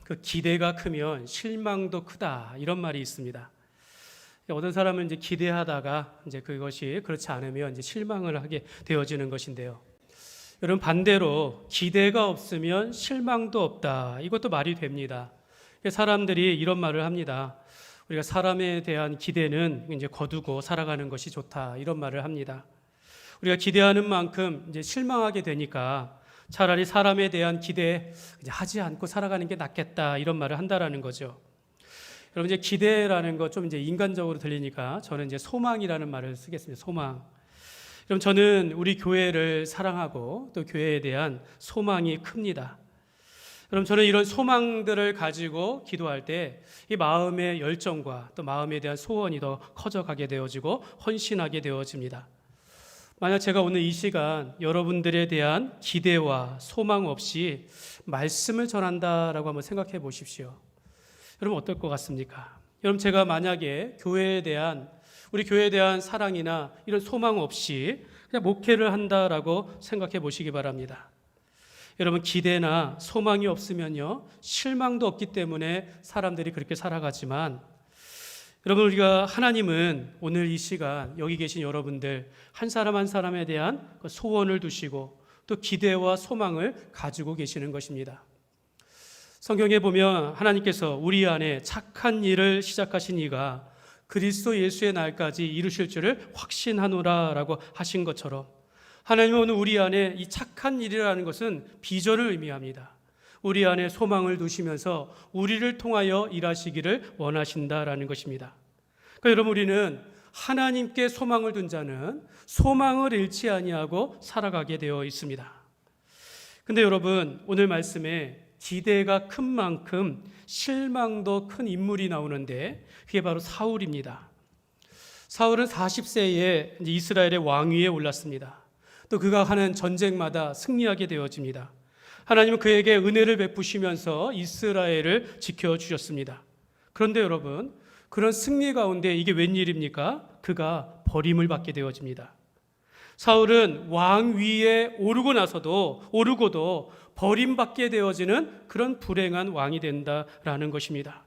그 기대가 크면 실망도 크다 이런 말이 있습니다. 어떤 사람은 이제 기대하다가 이제 그것이 그렇지 않으면 이제 실망을 하게 되어지는 것인데요. 여러분 반대로 기대가 없으면 실망도 없다. 이것도 말이 됩니다. 사람들이 이런 말을 합니다. 우리가 사람에 대한 기대는 이제 거두고 살아가는 것이 좋다. 이런 말을 합니다. 우리가 기대하는 만큼 이제 실망하게 되니까 차라리 사람에 대한 기대 이제 하지 않고 살아가는 게 낫겠다. 이런 말을 한다라는 거죠. 여러분 이제 기대라는 거 좀 이제 인간적으로 들리니까 저는 이제 소망이라는 말을 쓰겠습니다. 소망. 그럼 저는 우리 교회를 사랑하고 또 교회에 대한 소망이 큽니다. 그럼 저는 이런 소망들을 가지고 기도할 때 이 마음의 열정과 또 마음에 대한 소원이 더 커져가게 되어지고 헌신하게 되어집니다. 만약 제가 오늘 이 시간 여러분들에 대한 기대와 소망 없이 말씀을 전한다라고 한번 생각해 보십시오. 여러분 어떨 것 같습니까? 여러분 제가 만약에 우리 교회에 대한 사랑이나 이런 소망 없이 그냥 목회를 한다라고 생각해 보시기 바랍니다. 여러분 기대나 소망이 없으면요 실망도 없기 때문에 사람들이 그렇게 살아가지만 여러분 우리가 하나님은 오늘 이 시간 여기 계신 여러분들 한 사람 한 사람에 대한 소원을 두시고 또 기대와 소망을 가지고 계시는 것입니다. 성경에 보면 하나님께서 우리 안에 착한 일을 시작하신 이가 그리스도 예수의 날까지 이루실 줄을 확신하노라라고 하신 것처럼 하나님은 오늘 우리 안에 이 착한 일이라는 것은 비전을 의미합니다. 우리 안에 소망을 두시면서 우리를 통하여 일하시기를 원하신다라는 것입니다. 그러니까 여러분 우리는 하나님께 소망을 둔 자는 소망을 잃지 아니하고 살아가게 되어 있습니다. 근데 여러분 오늘 말씀에 기대가 큰 만큼 실망도 큰 인물이 나오는데 그게 바로 사울입니다. 사울은 40세에 이스라엘의 왕위에 올랐습니다. 또 그가 하는 전쟁마다 승리하게 되어집니다. 하나님은 그에게 은혜를 베푸시면서 이스라엘을 지켜주셨습니다. 그런데 여러분 그런 승리 가운데 이게 웬일입니까? 그가 버림을 받게 되어집니다. 사울은 왕위에 오르고도 버림받게 되어지는 그런 불행한 왕이 된다라는 것입니다.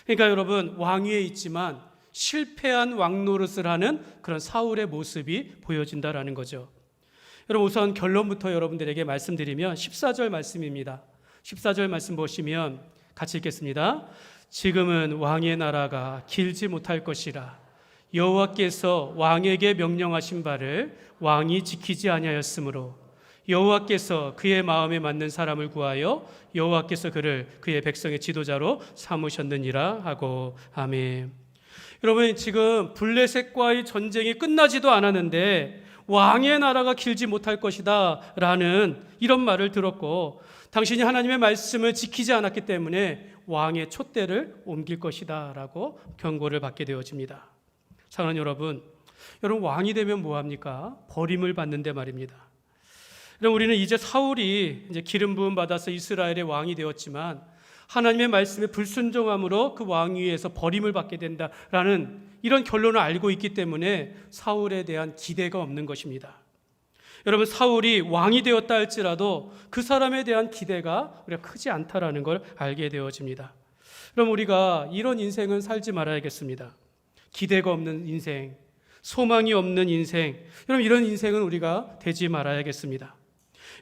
그러니까 여러분 왕위에 있지만 실패한 왕 노릇을 하는 그런 사울의 모습이 보여진다라는 거죠. 여러분 우선 결론부터 여러분들에게 말씀드리면 14절 말씀입니다. 14절 말씀 보시면 같이 읽겠습니다. 지금은 왕의 나라가 길지 못할 것이라 여호와께서 왕에게 명령하신 바를 왕이 지키지 아니하였으므로 여호와께서 그의 마음에 맞는 사람을 구하여 여호와께서 그를 그의 백성의 지도자로 삼으셨느니라 하고 아멘. 여러분 지금 블레셋과의 전쟁이 끝나지도 않았는데 왕의 나라가 길지 못할 것이다 라는 이런 말을 들었고 당신이 하나님의 말씀을 지키지 않았기 때문에 왕의 촛대를 옮길 것이다 라고 경고를 받게 되어집니다. 사랑하는 여러분 왕이 되면 뭐합니까? 버림을 받는데 말입니다. 우리는 이제 사울이 이제 기름 부음 받아서 이스라엘의 왕이 되었지만 하나님의 말씀에 불순종함으로 그 왕위에서 버림을 받게 된다라는 이런 결론을 알고 있기 때문에 사울에 대한 기대가 없는 것입니다. 여러분 사울이 왕이 되었다 할지라도 그 사람에 대한 기대가 우리가 크지 않다라는 걸 알게 되어집니다. 그럼 우리가 이런 인생은 살지 말아야겠습니다. 기대가 없는 인생, 소망이 없는 인생, 여러분 이런 인생은 우리가 되지 말아야겠습니다.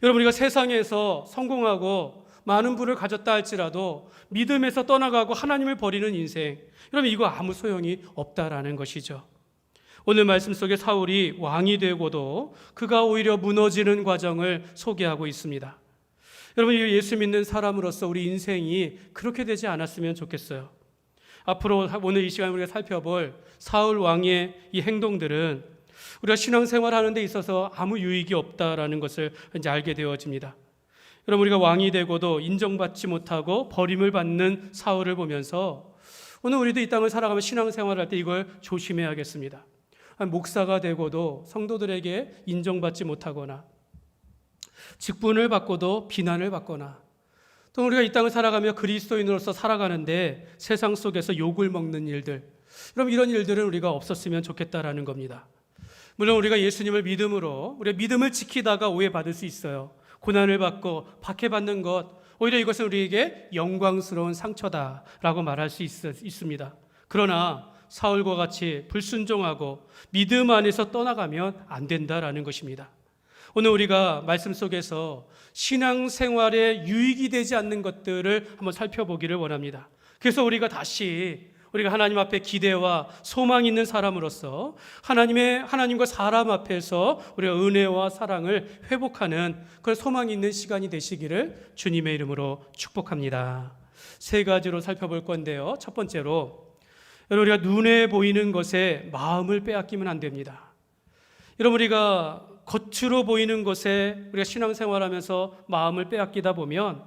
여러분 우리가 세상에서 성공하고 많은 부를 가졌다 할지라도 믿음에서 떠나가고 하나님을 버리는 인생, 여러분 이거 아무 소용이 없다라는 것이죠. 오늘 말씀 속에 사울이 왕이 되고도 그가 오히려 무너지는 과정을 소개하고 있습니다. 여러분 예수 믿는 사람으로서 우리 인생이 그렇게 되지 않았으면 좋겠어요. 앞으로 오늘 이 시간에 우리가 살펴볼 사울 왕의 이 행동들은 우리가 신앙생활 하는 데 있어서 아무 유익이 없다라는 것을 이제 알게 되어집니다. 여러분 우리가 왕이 되고도 인정받지 못하고 버림을 받는 사울을 보면서 오늘 우리도 이 땅을 살아가면 신앙생활을 할 때 이걸 조심해야겠습니다. 목사가 되고도 성도들에게 인정받지 못하거나 직분을 받고도 비난을 받거나 또 우리가 이 땅을 살아가며 그리스도인으로서 살아가는데 세상 속에서 욕을 먹는 일들, 여러분 이런 일들은 우리가 없었으면 좋겠다라는 겁니다. 물론 우리가 예수님을 믿음으로 우리가 믿음을 지키다가 오해받을 수 있어요. 고난을 받고 박해받는 것 오히려 이것은 우리에게 영광스러운 상처다라고 말할 수 있습니다. 그러나 사울과 같이 불순종하고 믿음 안에서 떠나가면 안 된다라는 것입니다. 오늘 우리가 말씀 속에서 신앙생활에 유익이 되지 않는 것들을 한번 살펴보기를 원합니다. 그래서 우리가 하나님 앞에 기대와 소망이 있는 사람으로서 하나님과 사람 앞에서 우리가 은혜와 사랑을 회복하는 그런 소망이 있는 시간이 되시기를 주님의 이름으로 축복합니다. 세 가지로 살펴볼 건데요. 첫 번째로, 여러분, 우리가 눈에 보이는 것에 마음을 빼앗기면 안 됩니다. 여러분, 우리가 겉으로 보이는 것에 우리가 신앙생활하면서 마음을 빼앗기다 보면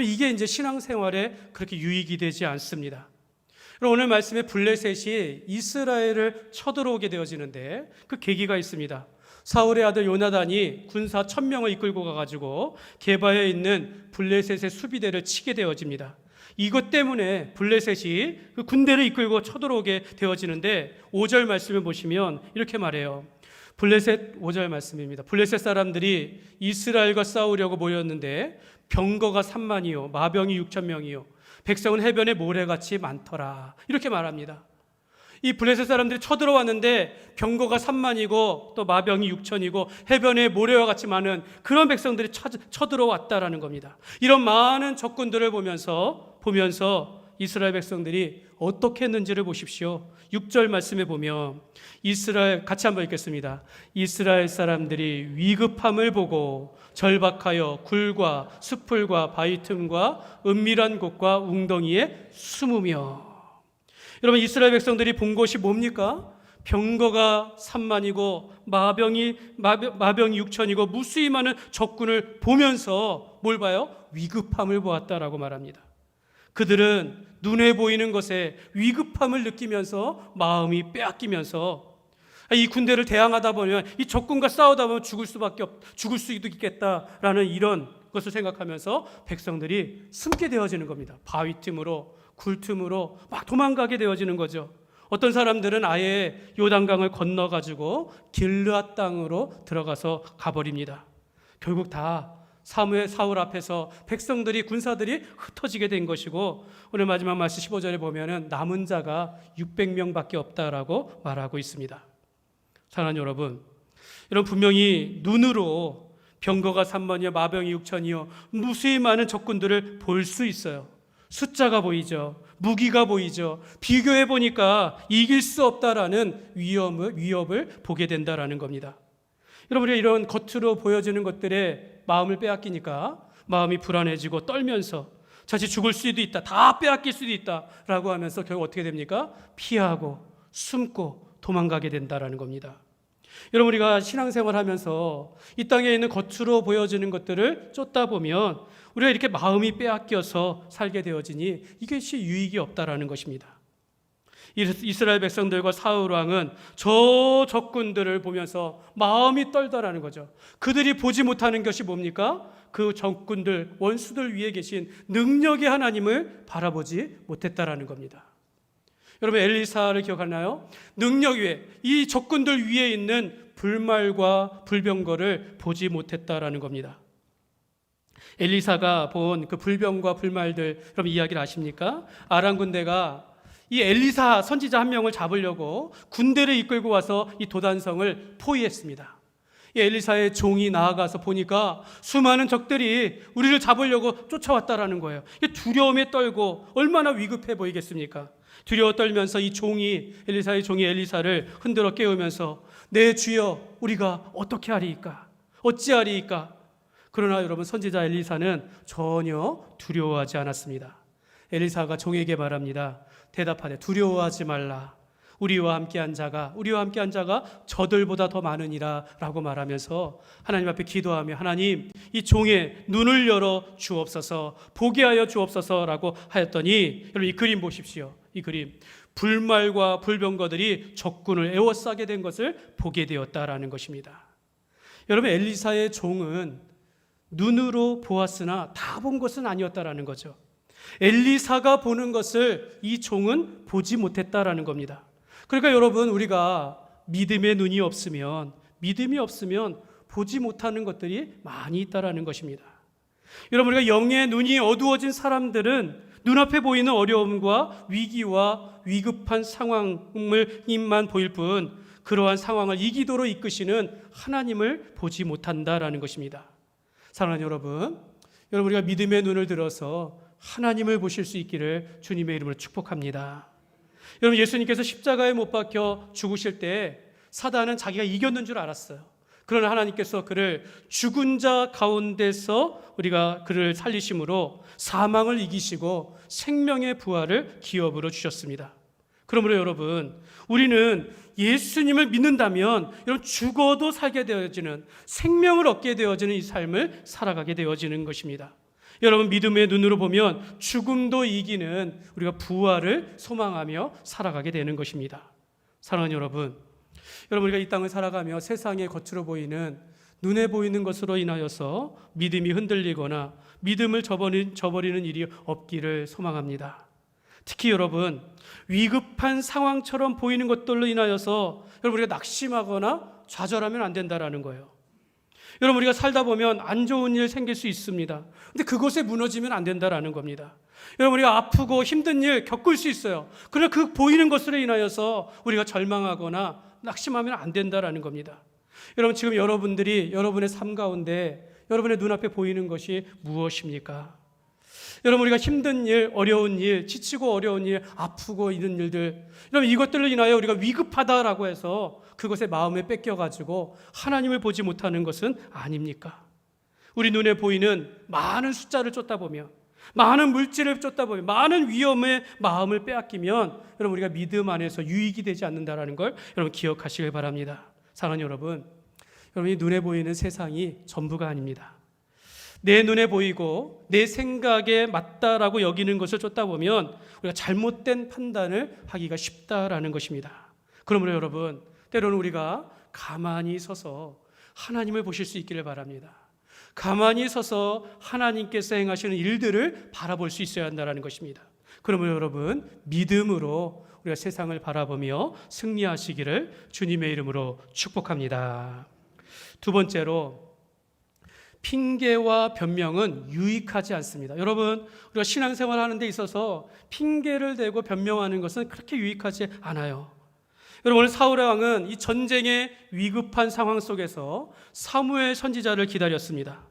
이게 이제 신앙생활에 그렇게 유익이 되지 않습니다. 오늘 말씀에 블레셋이 이스라엘을 쳐들어오게 되어지는데 그 계기가 있습니다. 사울의 아들 요나단이 군사 1000명을 이끌고 가가지고 게바에 있는 블레셋의 수비대를 치게 되어집니다. 이것 때문에 블레셋이 그 군대를 이끌고 쳐들어오게 되어지는데 5절 말씀을 보시면 이렇게 말해요. 블레셋 5절 말씀입니다. 블레셋 사람들이 이스라엘과 싸우려고 모였는데 병거가 3만이요 마병이 6,000명이요 백성은 해변에 모래같이 많더라, 이렇게 말합니다. 이 블레셋 사람들이 쳐들어왔는데 병거가 3만이고 또 마병이 6,000이고 해변에 모래와 같이 많은 그런 백성들이 쳐들어왔다라는 겁니다. 이런 많은 적군들을 보면서 이스라엘 백성들이 어떻게 했는지를 보십시오. 6절 말씀에 보면 같이 한번 읽겠습니다. 이스라엘 사람들이 위급함을 보고 절박하여 굴과 숲풀과 바위 틈과 은밀한 곳과 웅덩이에 숨으며. 여러분, 이스라엘 백성들이 본 것이 뭡니까? 병거가 3만이고 마병이 6,000이고 무수히 많은 적군을 보면서 뭘 봐요? 위급함을 보았다라고 말합니다. 그들은 눈에 보이는 것에 위급함을 느끼면서 마음이 빼앗기면서 이 군대를 대항하다 보면 이 적군과 싸우다 보면 죽을 수도 있겠다라는 이런 것을 생각하면서 백성들이 숨게 되어지는 겁니다. 바위 틈으로 굴 틈으로 막 도망가게 되어지는 거죠. 어떤 사람들은 아예 요단강을 건너가지고 길르앗 땅으로 들어가서 가버립니다. 결국 다 사울 앞에서 군사들이 흩어지게 된 것이고, 오늘 마지막 말씀 15절에 보면은 남은 자가 600명밖에 없다라고 말하고 있습니다. 사랑하는 여러분, 분명히 눈으로 병거가 3만이요 마병이 6,000이요 무수히 많은 적군들을 볼 수 있어요. 숫자가 보이죠. 무기가 보이죠. 비교해 보니까 이길 수 없다라는 위협을 보게 된다라는 겁니다. 여러분, 이런 겉으로 보여지는 것들에 마음을 빼앗기니까 마음이 불안해지고 떨면서 자칫 죽을 수도 있다, 다 빼앗길 수도 있다라고 하면서 결국 어떻게 됩니까? 피하고 숨고 도망가게 된다라는 겁니다. 여러분, 우리가 신앙생활하면서 이 땅에 있는 겉으로 보여지는 것들을 쫓다 보면 우리가 이렇게 마음이 빼앗겨서 살게 되어지니 이것이 유익이 없다라는 것입니다. 이스라엘 백성들과 사울 왕은 저 적군들을 보면서 마음이 떨더라는 거죠. 그들이 보지 못하는 것이 뭡니까? 그 적군들, 원수들 위에 계신 능력의 하나님을 바라보지 못했다라는 겁니다. 여러분, 엘리사를 기억하나요? 능력 위에, 이 적군들 위에 있는 불말과 불병거를 보지 못했다라는 겁니다. 엘리사가 본 그 불병과 불말들, 여러분 이야기를 아십니까? 아람 군대가 이 엘리사 선지자 한 명을 잡으려고 군대를 이끌고 와서 이 도단성을 포위했습니다. 이 엘리사의 종이 나아가서 보니까 수많은 적들이 우리를 잡으려고 쫓아왔다라는 거예요. 두려움에 떨고 얼마나 위급해 보이겠습니까? 두려워 떨면서 엘리사의 종이 엘리사를 흔들어 깨우면서 내 주여, 우리가 어떻게 하리이까? 어찌하리이까? 그러나 여러분, 선지자 엘리사는 전혀 두려워하지 않았습니다. 엘리사가 종에게 말합니다. 대답하되 두려워하지 말라. 우리와 함께한 자가 저들보다 더 많으니라 라고 말하면서 하나님 앞에 기도하며, 하나님, 이 종의 눈을 열어 주옵소서, 보게 하여 주옵소서라고 하였더니, 여러분 이 그림 보십시오. 이 그림, 불말과 불병거들이 적군을 에워싸게 된 것을 보게 되었다라는 것입니다. 여러분, 엘리사의 종은 눈으로 보았으나 다 본 것은 아니었다라는 거죠. 엘리사가 보는 것을 이 종은 보지 못했다라는 겁니다. 그러니까 여러분, 우리가 믿음의 눈이 없으면 보지 못하는 것들이 많이 있다라는 것입니다. 여러분, 우리가 영의 눈이 어두워진 사람들은 눈앞에 보이는 어려움과 위기와 위급한 상황만 보일 뿐 그러한 상황을 이기도록 이끄시는 하나님을 보지 못한다라는 것입니다. 사랑하는 여러분, 우리가 믿음의 눈을 들어서 하나님을 보실 수 있기를 주님의 이름으로 축복합니다. 여러분, 예수님께서 십자가에 못 박혀 죽으실 때 사단은 자기가 이겼는 줄 알았어요. 그러나 하나님께서 그를 죽은 자 가운데서 우리가 그를 살리심으로 사망을 이기시고 생명의 부활을 기업으로 주셨습니다. 그러므로 여러분, 우리는 예수님을 믿는다면 여러분 죽어도 살게 되어지는, 생명을 얻게 되어지는 이 삶을 살아가게 되어지는 것입니다. 여러분, 믿음의 눈으로 보면 죽음도 이기는 우리가 부활을 소망하며 살아가게 되는 것입니다. 사랑하는 여러분, 우리가 이 땅을 살아가며 세상에 겉으로 보이는, 눈에 보이는 것으로 인하여서 믿음이 흔들리거나 믿음을 저버리는 일이 없기를 소망합니다. 특히 여러분, 위급한 상황처럼 보이는 것들로 인하여서 여러분 우리가 낙심하거나 좌절하면 안 된다라는 거예요. 여러분, 우리가 살다 보면 안 좋은 일 생길 수 있습니다. 근데 그것에 무너지면 안 된다라는 겁니다. 여러분, 우리가 아프고 힘든 일 겪을 수 있어요. 그러나 그 보이는 것으로 인하여서 우리가 절망하거나 낙심하면 안 된다라는 겁니다. 여러분, 지금 여러분들이 여러분의 삶 가운데 여러분의 눈앞에 보이는 것이 무엇입니까? 여러분, 우리가 힘든 일, 어려운 일, 지치고 어려운 일, 아프고 이런 일들, 여러분 이것들로 인하여 우리가 위급하다라고 해서 그것에 마음에 뺏겨가지고 하나님을 보지 못하는 것은 아닙니까? 우리 눈에 보이는 많은 숫자를 쫓다 보면, 많은 물질을 쫓다 보면, 많은 위험의 마음을 빼앗기면 여러분 우리가 믿음 안에서 유익이 되지 않는다라는 걸 여러분 기억하시길 바랍니다. 사랑하는 여러분, 여러분이 눈에 보이는 세상이 전부가 아닙니다. 내 눈에 보이고 내 생각에 맞다라고 여기는 것을 쫓다 보면 우리가 잘못된 판단을 하기가 쉽다라는 것입니다. 그러므로 여러분, 때로는 우리가 가만히 서서 하나님을 보실 수 있기를 바랍니다. 가만히 서서 하나님께서 행하시는 일들을 바라볼 수 있어야 한다는 것입니다. 그러므로 여러분, 믿음으로 우리가 세상을 바라보며 승리하시기를 주님의 이름으로 축복합니다. 두 번째로, 핑계와 변명은 유익하지 않습니다. 여러분, 우리가 신앙생활 하는 데 있어서 핑계를 대고 변명하는 것은 그렇게 유익하지 않아요. 여러분, 오늘 사울 왕은 이 전쟁의 위급한 상황 속에서 사무엘 선지자를 기다렸습니다.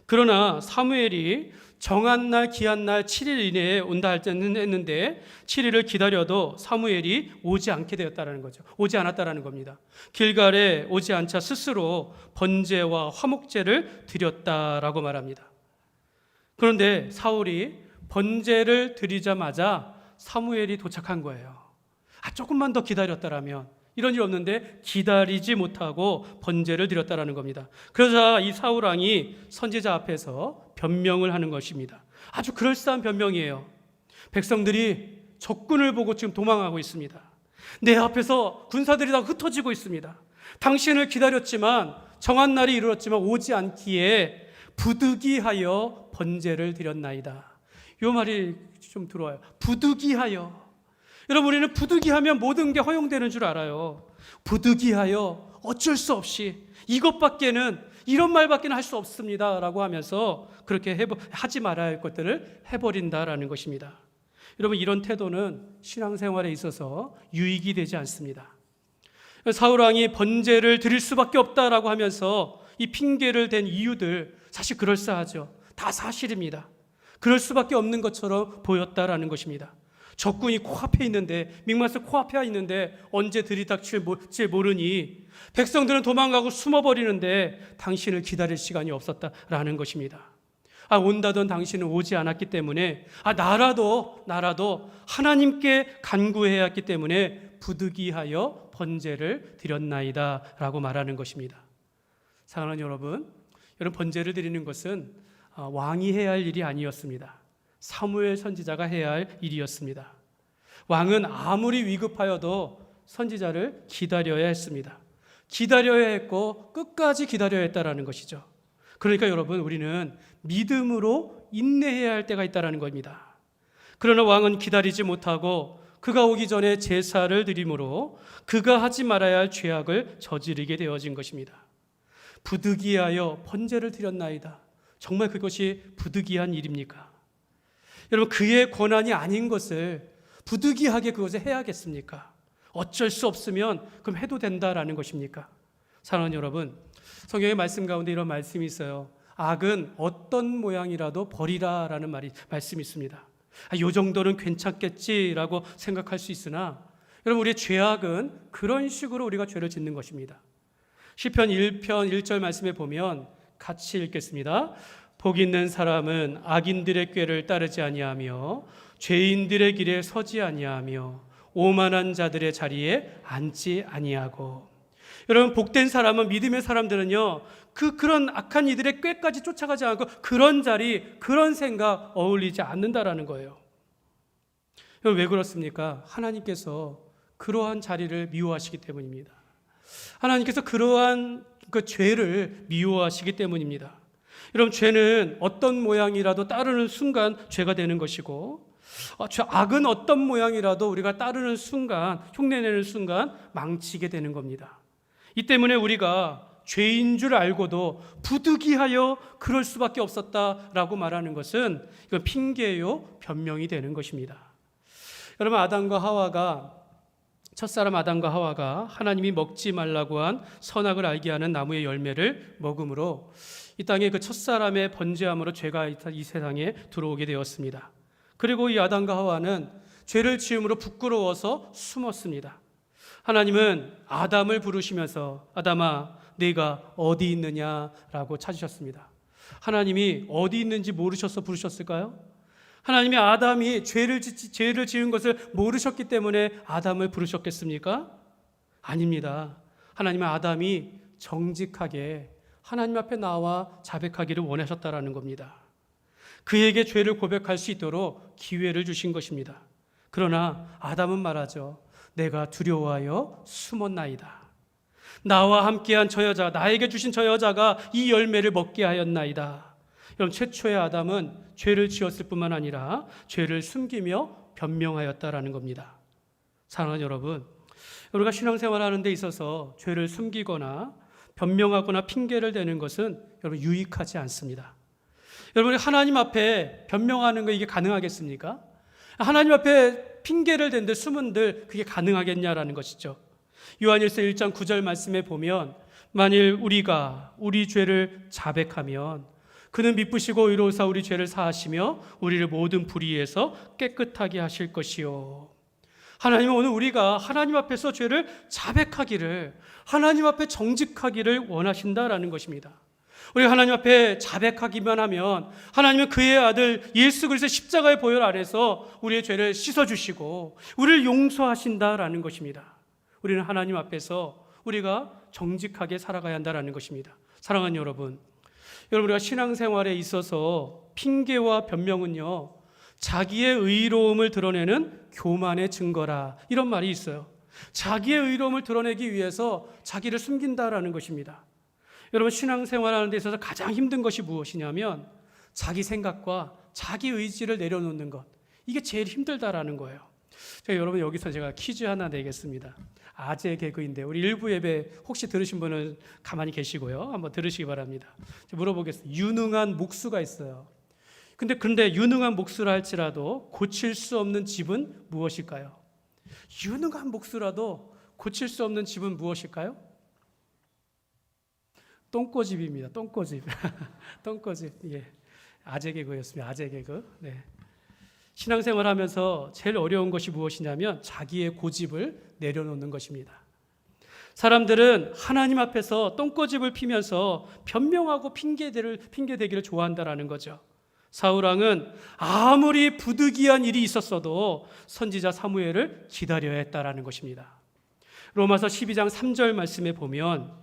그러나 사무엘이 정한 날, 기한 날 7일 이내에 온다 할 때는 했는데 7일을 기다려도 사무엘이 오지 않게 되었다는 거죠. 오지 않았다는 겁니다. 길갈에 오지 않자 스스로 번제와 화목제를 드렸다라고 말합니다. 그런데 사울이 번제를 드리자마자 사무엘이 도착한 거예요. 조금만 더 기다렸다라면, 이런 일 없는데 기다리지 못하고 번제를 드렸다라는 겁니다. 그러자 이 사울 왕이 선지자 앞에서 변명을 하는 것입니다. 아주 그럴싸한 변명이에요. 백성들이 적군을 보고 지금 도망하고 있습니다. 내 앞에서 군사들이 다 흩어지고 있습니다. 당신을 기다렸지만, 정한 날이 이르렀지만 오지 않기에 부득이하여 번제를 드렸나이다. 이 말이 좀 들어와요. 부득이하여. 여러분, 우리는 부득이하면 모든 게 허용되는 줄 알아요. 부득이하여 어쩔 수 없이 이것밖에는, 이런 말밖에는 할 수 없습니다 라고 하면서 그렇게 하지 말아야 할 것들을 해버린다라는 것입니다. 여러분, 이런 태도는 신앙생활에 있어서 유익이 되지 않습니다. 사울왕이 번제를 드릴 수밖에 없다라고 하면서 이 핑계를 댄 이유들, 사실 그럴싸하죠. 다 사실입니다. 그럴 수밖에 없는 것처럼 보였다라는 것입니다. 적군이 코앞에 있는데, mik마스 코앞에 있는데 언제 들이닥칠지 모르니 백성들은 도망가고 숨어버리는데 당신을 기다릴 시간이 없었다라는 것입니다. 온다던 당신은 오지 않았기 때문에, 나라도 하나님께 간구해야 했기 때문에 부득이하여 번제를 드렸나이다 라고 말하는 것입니다. 사랑하는 여러분, 번제를 드리는 것은 왕이 해야 할 일이 아니었습니다. 사무엘 선지자가 해야 할 일이었습니다. 왕은 아무리 위급하여도 선지자를 기다려야 했습니다. 기다려야 했고 끝까지 기다려야 했다라는 것이죠. 그러니까 여러분, 우리는 믿음으로 인내해야 할 때가 있다라는 겁니다. 그러나 왕은 기다리지 못하고 그가 오기 전에 제사를 드림으로 그가 하지 말아야 할 죄악을 저지르게 되어진 것입니다. 부득이하여 번제를 드렸나이다. 정말 그것이 부득이한 일입니까? 여러분, 그의 권한이 아닌 것을 부득이하게 그것을 해야겠습니까? 어쩔 수 없으면 그럼 해도 된다라는 것입니까? 사랑하는 여러분, 성경의 말씀 가운데 이런 말씀이 있어요. 악은 어떤 모양이라도 버리라라는 말씀이 있습니다. 이 정도는 괜찮겠지라고 생각할 수 있으나 여러분, 우리의 죄악은 그런 식으로 우리가 죄를 짓는 것입니다. 시편 1편 1절 말씀에 보면 같이 읽겠습니다. 복 있는 사람은 악인들의 꾀를 따르지 아니하며 죄인들의 길에 서지 아니하며 오만한 자들의 자리에 앉지 아니하고. 여러분, 복된 사람은, 믿음의 사람들은요, 그런 악한 이들의 꾀까지 쫓아가지 않고 그런 자리, 그런 생각 어울리지 않는다라는 거예요. 여러분, 왜 그렇습니까? 하나님께서 그러한 자리를 미워하시기 때문입니다. 하나님께서 그러한 그 죄를 미워하시기 때문입니다. 여러분, 죄는 어떤 모양이라도 따르는 순간 죄가 되는 것이고, 악은 어떤 모양이라도 우리가 따르는 순간, 흉내내는 순간 망치게 되는 겁니다. 이 때문에 우리가 죄인 줄 알고도 부득이하여 그럴 수밖에 없었다라고 말하는 것은 이건 핑계요, 변명이 되는 것입니다. 여러분, 첫사람 아담과 하와가 하나님이 먹지 말라고 한 선악을 알게 하는 나무의 열매를 먹음으로 이 땅에 그 첫사람의 번제함으로 죄가 이 세상에 들어오게 되었습니다. 그리고 이 아담과 하와는 죄를 지음으로 부끄러워서 숨었습니다. 하나님은 아담을 부르시면서 아담아, 네가 어디 있느냐라고 찾으셨습니다. 하나님이 어디 있는지 모르셔서 부르셨을까요? 하나님이 아담이 죄를 지은 것을 모르셨기 때문에 아담을 부르셨겠습니까? 아닙니다. 하나님은 아담이 정직하게 하나님 앞에 나와 자백하기를 원하셨다라는 겁니다. 그에게 죄를 고백할 수 있도록 기회를 주신 것입니다. 그러나 아담은 말하죠. 내가 두려워하여 숨었나이다. 나와 함께한 저 여자, 나에게 주신 저 여자가 이 열매를 먹게 하였나이다. 여러분, 최초의 아담은 죄를 지었을 뿐만 아니라 죄를 숨기며 변명하였다라는 겁니다. 사랑하는 여러분, 우리가 신앙생활 하는 데 있어서 죄를 숨기거나 변명하거나 핑계를 대는 것은 여러분 유익하지 않습니다. 여러분, 하나님 앞에 변명하는 거 이게 가능하겠습니까? 하나님 앞에 핑계를 댄들 숨은들 그게 가능하겠냐라는 것이죠. 요한일서 1장 9절 말씀에 보면 만일 우리가 우리 죄를 자백하면 그는 미쁘시고 의로우사 우리 죄를 사하시며 우리를 모든 불의에서 깨끗하게 하실 것이요. 하나님은 오늘 우리가 하나님 앞에서 죄를 자백하기를, 하나님 앞에 정직하기를 원하신다라는 것입니다. 우리가 하나님 앞에 자백하기만 하면 하나님은 그의 아들 예수 그리스도의 십자가의 보혈 안에서 우리의 죄를 씻어주시고 우리를 용서하신다라는 것입니다. 우리는 하나님 앞에서 우리가 정직하게 살아가야 한다라는 것입니다. 사랑하는 여러분, 우리가 신앙생활에 있어서 핑계와 변명은요, 자기의 의로움을 드러내는 교만의 증거라, 이런 말이 있어요. 자기의 의로움을 드러내기 위해서 자기를 숨긴다라는 것입니다. 여러분, 신앙생활하는 데 있어서 가장 힘든 것이 무엇이냐면 자기 생각과 자기 의지를 내려놓는 것, 이게 제일 힘들다라는 거예요. 여러분, 여기서 제가 퀴즈 하나 내겠습니다. 아재 개그인데 우리 일부 예배 혹시 들으신 분은 가만히 계시고요, 한번 들으시기 바랍니다. 물어보겠습니다. 유능한 목수가 있어요. 근데 유능한 목수라 할지라도 고칠 수 없는 집은 무엇일까요? 유능한 목수라도 고칠 수 없는 집은 무엇일까요? 똥꼬집입니다. 똥꼬집. 똥꼬집. 예. 아재 개그였습니다. 아재 개그. 네. 신앙생활 하면서 제일 어려운 것이 무엇이냐면 자기의 고집을 내려놓는 것입니다. 사람들은 하나님 앞에서 똥꼬집을 피면서 변명하고 핑계대기를 좋아한다라는 거죠. 사울왕은 아무리 부득이한 일이 있었어도 선지자 사무엘을 기다려야 했다라는 것입니다. 로마서 12장 3절 말씀에 보면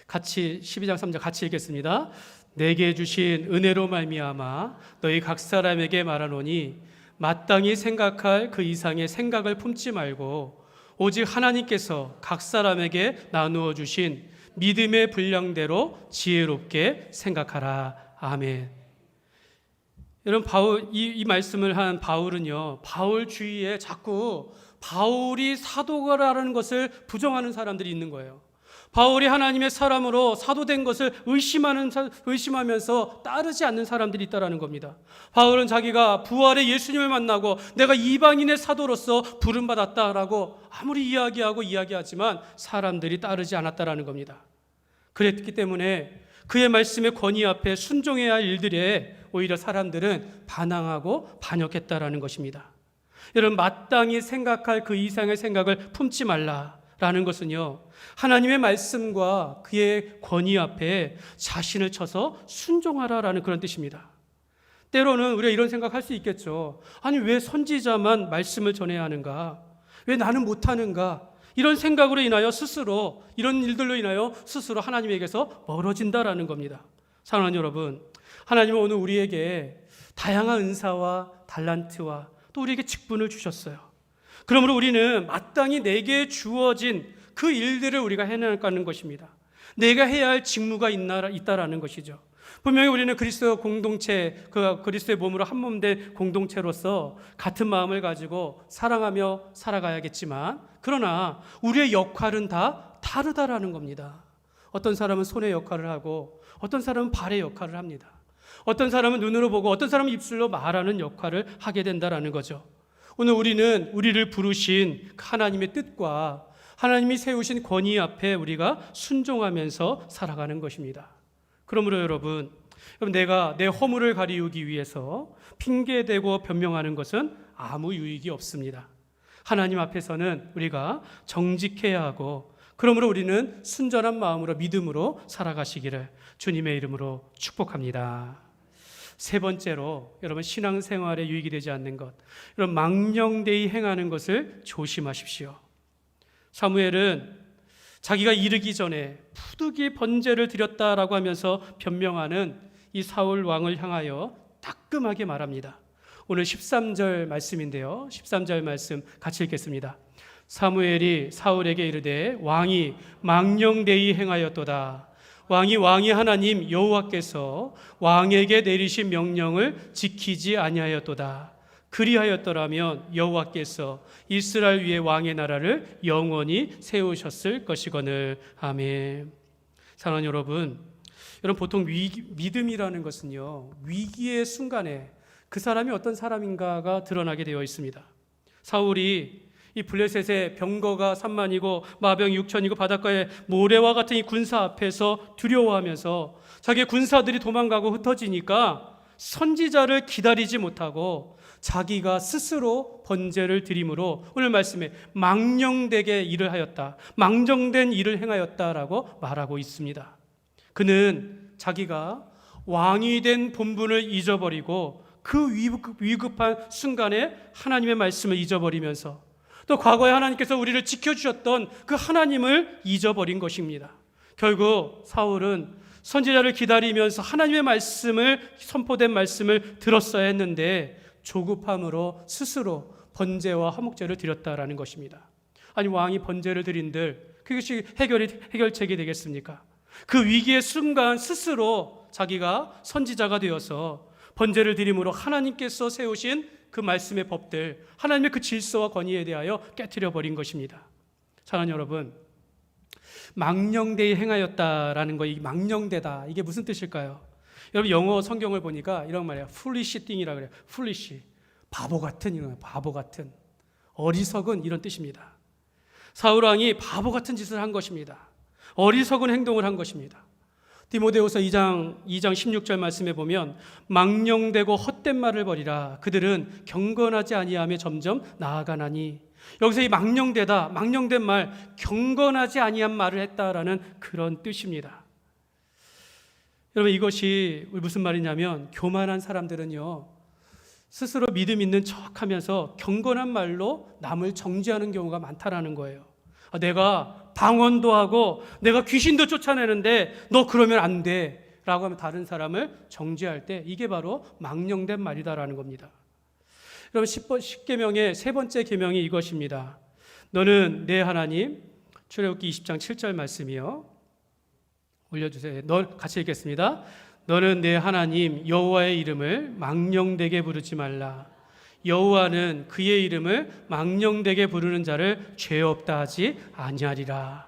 12장 3절 같이 읽겠습니다. 내게 주신 은혜로 말미암아 너희 각 사람에게 말하노니 마땅히 생각할 그 이상의 생각을 품지 말고 오직 하나님께서 각 사람에게 나누어 주신 믿음의 분량대로 지혜롭게 생각하라. 아멘. 여러분, 이 말씀을 한 바울은요, 바울 주위에 자꾸 바울이 사도가라는 것을 부정하는 사람들이 있는 거예요. 바울이 하나님의 사람으로 사도된 것을 의심하면서 따르지 않는 사람들이 있다는 겁니다. 바울은 자기가 부활의 예수님을 만나고 내가 이방인의 사도로서 부름받았다라고 아무리 이야기하지만 사람들이 따르지 않았다는 겁니다. 그랬기 때문에 그의 말씀의 권위 앞에 순종해야 할 일들에 오히려 사람들은 반항하고 반역했다라는 것입니다. 여러분, 마땅히 생각할 그 이상의 생각을 품지 말라라는 것은요, 하나님의 말씀과 그의 권위 앞에 자신을 쳐서 순종하라라는 그런 뜻입니다. 때로는 우리가 이런 생각할 수 있겠죠. 아니, 왜 선지자만 말씀을 전해야 하는가? 왜 나는 못하는가? 이런 생각으로 인하여 스스로, 이런 일들로 인하여 스스로 하나님에게서 멀어진다라는 겁니다. 사랑하는 여러분, 하나님은 오늘 우리에게 다양한 은사와 달란트와 또 우리에게 직분을 주셨어요. 그러므로 우리는 마땅히 내게 주어진 그 일들을 우리가 해나가는 것입니다. 내가 해야 할 직무가 있다라는 것이죠. 분명히 우리는 그리스도 공동체, 그리스도의 몸으로 한 몸 된 공동체로서 같은 마음을 가지고 사랑하며 살아가야겠지만, 그러나 우리의 역할은 다 다르다라는 겁니다. 어떤 사람은 손의 역할을 하고 어떤 사람은 발의 역할을 합니다. 어떤 사람은 눈으로 보고 어떤 사람은 입술로 말하는 역할을 하게 된다라는 거죠. 오늘 우리는 우리를 부르신 하나님의 뜻과 하나님이 세우신 권위 앞에 우리가 순종하면서 살아가는 것입니다. 그러므로 여러분, 내가 내 허물을 가리우기 위해서 핑계대고 변명하는 것은 아무 유익이 없습니다. 하나님 앞에서는 우리가 정직해야 하고, 그러므로 우리는 순전한 마음으로 믿음으로 살아가시기를 주님의 이름으로 축복합니다. 세 번째로, 여러분, 신앙생활에 유익이 되지 않는 것, 여러분, 망령되이 행하는 것을 조심하십시오. 사무엘은 자기가 이르기 전에 부득이 번제를 드렸다라고 하면서 변명하는 이 사울 왕을 향하여 따끔하게 말합니다. 오늘 13절 말씀인데요, 13절 말씀 같이 읽겠습니다. 사무엘이 사울에게 이르되 왕이 망령되이 행하였도다. 왕이 하나님 여호와께서 왕에게 내리신 명령을 지키지 아니하였도다. 그리하였더라면 여호와께서 이스라엘 위에 왕의 나라를 영원히 세우셨을 것이거늘. 아멘. 사랑하는 여러분, 보통 믿음이라는 것은요, 위기의 순간에 그 사람이 어떤 사람인가가 드러나게 되어 있습니다. 사울이 이 블레셋의 병거가 3만이고 마병 6천이고 바닷가의 모래와 같은 이 군사 앞에서 두려워하면서 자기의 군사들이 도망가고 흩어지니까 선지자를 기다리지 못하고 자기가 스스로 번제를 드림으로 오늘 말씀에 망령되게 일을 하였다, 망정된 일을 행하였다라고 말하고 있습니다. 그는 자기가 왕이 된 본분을 잊어버리고 그 위급한 순간에 하나님의 말씀을 잊어버리면서 또 과거에 하나님께서 우리를 지켜주셨던 그 하나님을 잊어버린 것입니다. 결국 사울은 선지자를 기다리면서 하나님의 말씀을, 선포된 말씀을 들었어야 했는데 조급함으로 스스로 번제와 화목제를 드렸다라는 것입니다. 아니, 왕이 번제를 드린들 그것이 해결책이 되겠습니까? 그 위기의 순간 스스로 자기가 선지자가 되어서 번제를 드림으로 하나님께서 세우신 그 말씀의 법들, 하나님의 그 질서와 권위에 대하여 깨트려 버린 것입니다. 사랑하는 여러분, 망령되이 행하였다라는 거, 이 망령되다, 이게 무슨 뜻일까요? 여러분, 영어 성경을 보니까 이런 말이에요. foolish thing이라 그래요. foolish, 바보 같은, 이런 바보 같은, 어리석은, 이런 뜻입니다. 사울 왕이 바보 같은 짓을 한 것입니다. 어리석은 행동을 한 것입니다. 디모데후서 2장 16절 말씀에 보면 망령되고 헛된 말을 버리라. 그들은 경건하지 아니하며 점점 나아가나니. 여기서 이 망령되다, 망령된 말, 경건하지 아니한 말을 했다라는 그런 뜻입니다. 여러분, 이것이 무슨 말이냐면 교만한 사람들은요, 스스로 믿음 있는 척하면서 경건한 말로 남을 정죄하는 경우가 많다라는 거예요. 내가 방언도 하고 내가 귀신도 쫓아내는데 너 그러면 안 돼 라고 하면 다른 사람을 정죄할 때 이게 바로 망령된 말이다라는 겁니다. 여러분, 10계명의 세 번째 계명이 이것입니다. 너는 내 하나님, 출애굽기 20장 7절 말씀이요, 올려주세요. 같이 읽겠습니다. 너는 내 하나님 여호와의 이름을 망령되게 부르지 말라. 여호와는 그의 이름을 망령되게 부르는 자를 죄 없다 하지 아니하리라.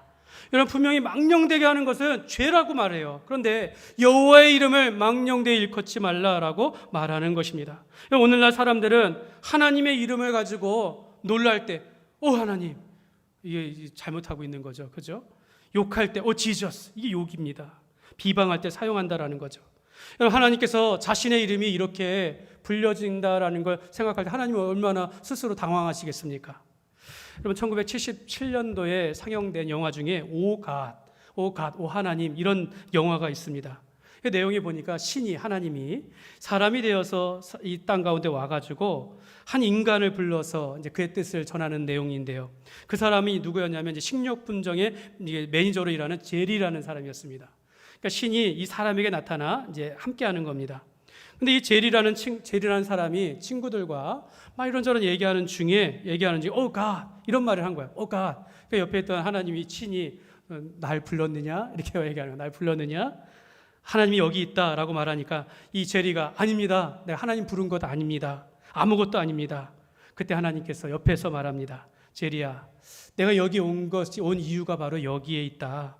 여러분, 분명히 망령되게 하는 것은 죄라고 말해요. 그런데 여호와의 이름을 망령되게 일컫지 말라라고 말하는 것입니다. 오늘날 사람들은 하나님의 이름을 가지고 놀랄 때 하나님, 이게 잘못하고 있는 거죠. 그죠? 욕할 때 지저스, 이게 욕입니다. 비방할 때 사용한다라는 거죠. 하나님께서 자신의 이름이 이렇게 불려진다라는 걸 생각할 때 하나님은 얼마나 스스로 당황하시겠습니까? 여러분, 1977년도에 상영된 영화 중에 오 하나님, 이런 영화가 있습니다. 그 내용이 보니까 신이, 하나님이 사람이 되어서 이 땅 가운데 와가지고 한 인간을 불러서 이제 그의 뜻을 전하는 내용인데요. 그 사람이 누구였냐면 이제 식료품종의 매니저로 일하는 제리라는 사람이었습니다. 그러니까 신이 이 사람에게 나타나 이제 함께하는 겁니다. 근데 이 제리라는 사람이 친구들과 막 이런저런 얘기하는 중에 이런 말을 한 거예요. 그러니까 옆에 있던 하나님이, 신이 날 불렀느냐? 이렇게 얘기하는 거예요. 날 불렀느냐? 하나님이 여기 있다라고 말하니까 이 제리가 아닙니다. 내가 하나님 부른 것 아닙니다. 아무것도 아닙니다. 그때 하나님께서 옆에서 말합니다. 제리야, 내가 여기 온 이유가 바로 여기에 있다.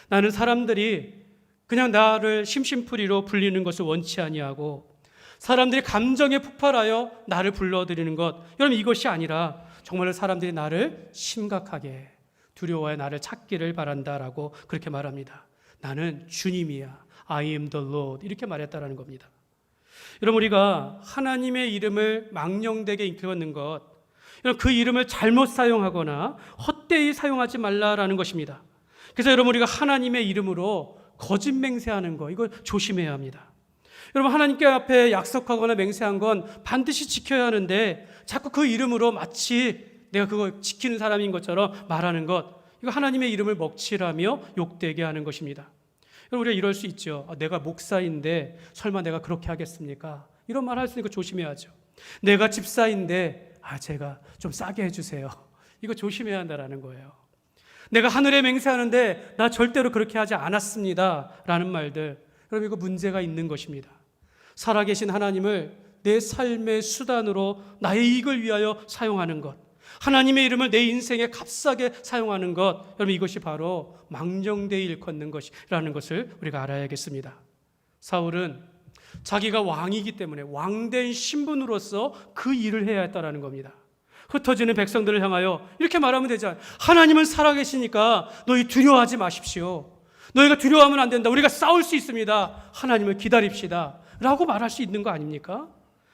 나는 사람들이 그냥 나를 심심풀이로 불리는 것을 원치 아니하고 사람들이 감정에 폭발하여 나를 불러들이는 것, 여러분, 이것이 아니라 정말로 사람들이 나를 심각하게 두려워해 나를 찾기를 바란다라고 그렇게 말합니다. 나는 주님이야. I am the Lord. 이렇게 말했다라는 겁니다. 여러분, 우리가 하나님의 이름을 망령되게 일컫는 것, 그 이름을 잘못 사용하거나 헛되이 사용하지 말라라는 것입니다. 그래서 여러분, 우리가 하나님의 이름으로 거짓 맹세하는 거, 이걸 조심해야 합니다. 여러분, 하나님께 앞에 약속하거나 맹세한 건 반드시 지켜야 하는데 자꾸 그 이름으로 마치 내가 그거 지키는 사람인 것처럼 말하는 것, 이거 하나님의 이름을 먹칠하며 욕되게 하는 것입니다. 여러분, 우리가 이럴 수 있죠. 내가 목사인데 설마 내가 그렇게 하겠습니까? 이런 말 할 수 있으니까 조심해야죠. 내가 집사인데 제가 좀 싸게 해주세요. 이거 조심해야 한다라는 거예요. 내가 하늘에 맹세하는데 나 절대로 그렇게 하지 않았습니다 라는 말들, 여러분, 이거 문제가 있는 것입니다. 살아계신 하나님을 내 삶의 수단으로 나의 이익을 위하여 사용하는 것, 하나님의 이름을 내 인생에 값싸게 사용하는 것, 여러분, 이것이 바로 망령되이 일컫는 것이라는 것을 우리가 알아야겠습니다. 사울은 자기가 왕이기 때문에 왕된 신분으로서 그 일을 해야 했다라는 겁니다. 흩어지는 백성들을 향하여 이렇게 말하면 되잖아요. 하나님은 살아계시니까 너희 두려워하지 마십시오. 너희가 두려워하면 안 된다. 우리가 싸울 수 있습니다. 하나님을 기다립시다 라고 말할 수 있는 거 아닙니까?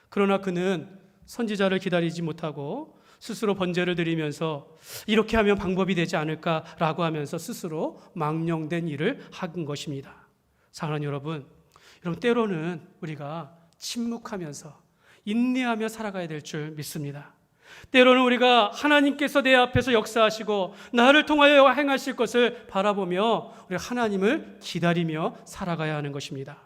그러나 그는 선지자를 기다리지 못하고 스스로 번제를 드리면서 이렇게 하면 방법이 되지 않을까라고 하면서 스스로 망령된 일을 한 것입니다. 사랑하는 여러분, 때로는 우리가 침묵하면서 인내하며 살아가야 될 줄 믿습니다. 때로는 우리가 하나님께서 내 앞에서 역사하시고 나를 통하여 행하실 것을 바라보며 우리가 하나님을 기다리며 살아가야 하는 것입니다.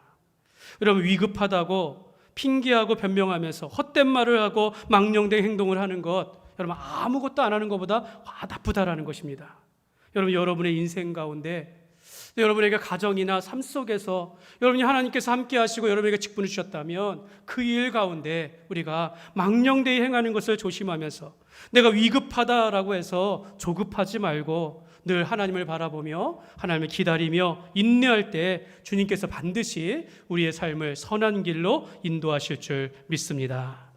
여러분, 위급하다고 핑계하고 변명하면서 헛된 말을 하고 망령된 행동을 하는 것, 여러분, 아무것도 안 하는 것보다 나쁘다라는 것입니다. 여러분의 인생 가운데, 여러분에게 가정이나 삶 속에서 여러분이 하나님께서 함께 하시고 여러분에게 직분을 주셨다면 그 일 가운데 우리가 망령되이 행하는 것을 조심하면서 내가 위급하다라고 해서 조급하지 말고 늘 하나님을 바라보며 하나님을 기다리며 인내할 때 주님께서 반드시 우리의 삶을 선한 길로 인도하실 줄 믿습니다.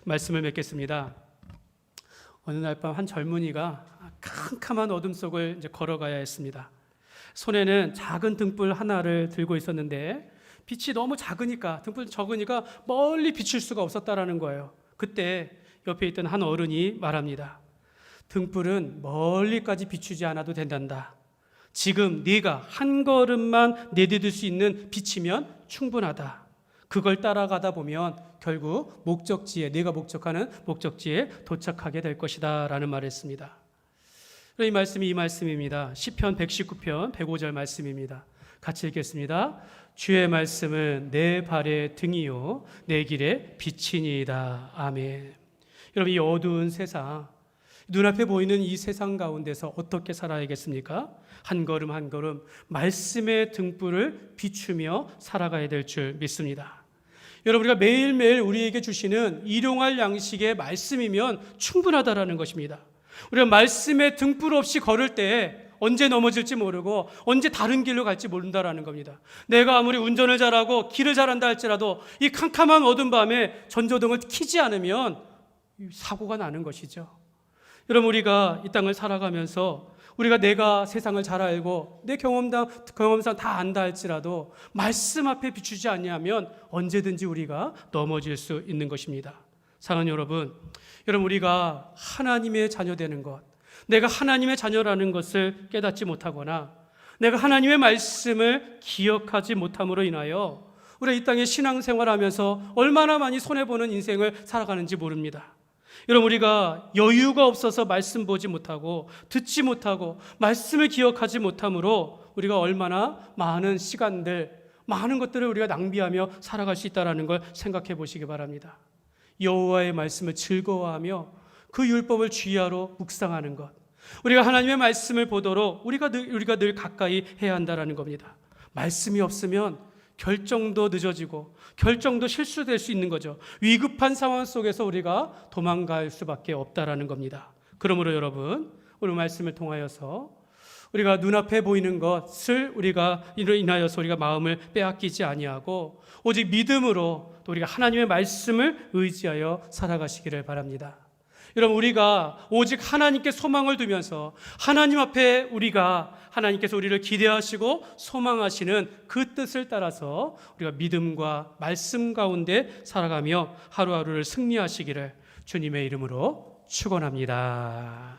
말씀을 맺겠습니다. 어느 날 밤 한 젊은이가 캄캄한 어둠 속을 이제 걸어가야 했습니다. 손에는 작은 등불 하나를 들고 있었는데 빛이 너무 작으니까, 등불 적으니까 멀리 비출 수가 없었다라는 거예요. 그때 옆에 있던 한 어른이 말합니다. 등불은 멀리까지 비추지 않아도 된단다. 지금 네가 한 걸음만 내디딜 수 있는 빛이면 충분하다. 그걸 따라가다 보면 결국 목적지에, 네가 목적하는 목적지에 도착하게 될 것이다 라는 말을 했습니다. 이 말씀이 이 말씀입니다. 시편 119편 105절 말씀입니다. 같이 읽겠습니다. 주의 말씀은 내 발의 등이요 내 길의 빛이니이다. 아멘. 여러분, 이 어두운 세상, 눈앞에 보이는 이 세상 가운데서 어떻게 살아야겠습니까? 한 걸음 한 걸음 말씀의 등불을 비추며 살아가야 될 줄 믿습니다. 여러분, 우리가 매일매일 우리에게 주시는 일용할 양식의 말씀이면 충분하다라는 것입니다. 우리가 말씀의 등불 없이 걸을 때 언제 넘어질지 모르고 언제 다른 길로 갈지 모른다라는 겁니다. 내가 아무리 운전을 잘하고 길을 잘한다 할지라도 이 캄캄한 어두운 밤에 전조등을 켜지 않으면 사고가 나는 것이죠. 여러분, 우리가 이 땅을 살아가면서 내가 세상을 잘 알고 내 경험상 다 안다 할지라도 말씀 앞에 비추지 않냐면 언제든지 우리가 넘어질 수 있는 것입니다. 사랑하는 여러분, 우리가 하나님의 자녀되는 것, 내가 하나님의 자녀라는 것을 깨닫지 못하거나 내가 하나님의 말씀을 기억하지 못함으로 인하여 우리가 이 땅에 신앙생활하면서 얼마나 많이 손해보는 인생을 살아가는지 모릅니다. 여러분, 우리가 여유가 없어서 말씀 보지 못하고 듣지 못하고 말씀을 기억하지 못함으로 우리가 얼마나 많은 시간들, 많은 것들을 우리가 낭비하며 살아갈 수 있다는 걸 생각해 보시기 바랍니다. 여호와의 말씀을 즐거워하며 그 율법을 주의하러 묵상하는 것, 우리가 하나님의 말씀을 보도록 우리가 늘 가까이 해야 한다는 겁니다. 말씀이 없으면 결정도 늦어지고 결정도 실수될 수 있는 거죠. 위급한 상황 속에서 우리가 도망갈 수밖에 없다라는 겁니다. 그러므로 여러분, 오늘 말씀을 통하여서 우리가 눈앞에 보이는 것을 인하여서 우리가 마음을 빼앗기지 아니하고 오직 믿음으로 또 우리가 하나님의 말씀을 의지하여 살아가시기를 바랍니다. 여러분, 우리가 오직 하나님께 소망을 두면서 하나님 앞에 하나님께서 우리를 기대하시고 소망하시는 그 뜻을 따라서 우리가 믿음과 말씀 가운데 살아가며 하루하루를 승리하시기를 주님의 이름으로 축원합니다.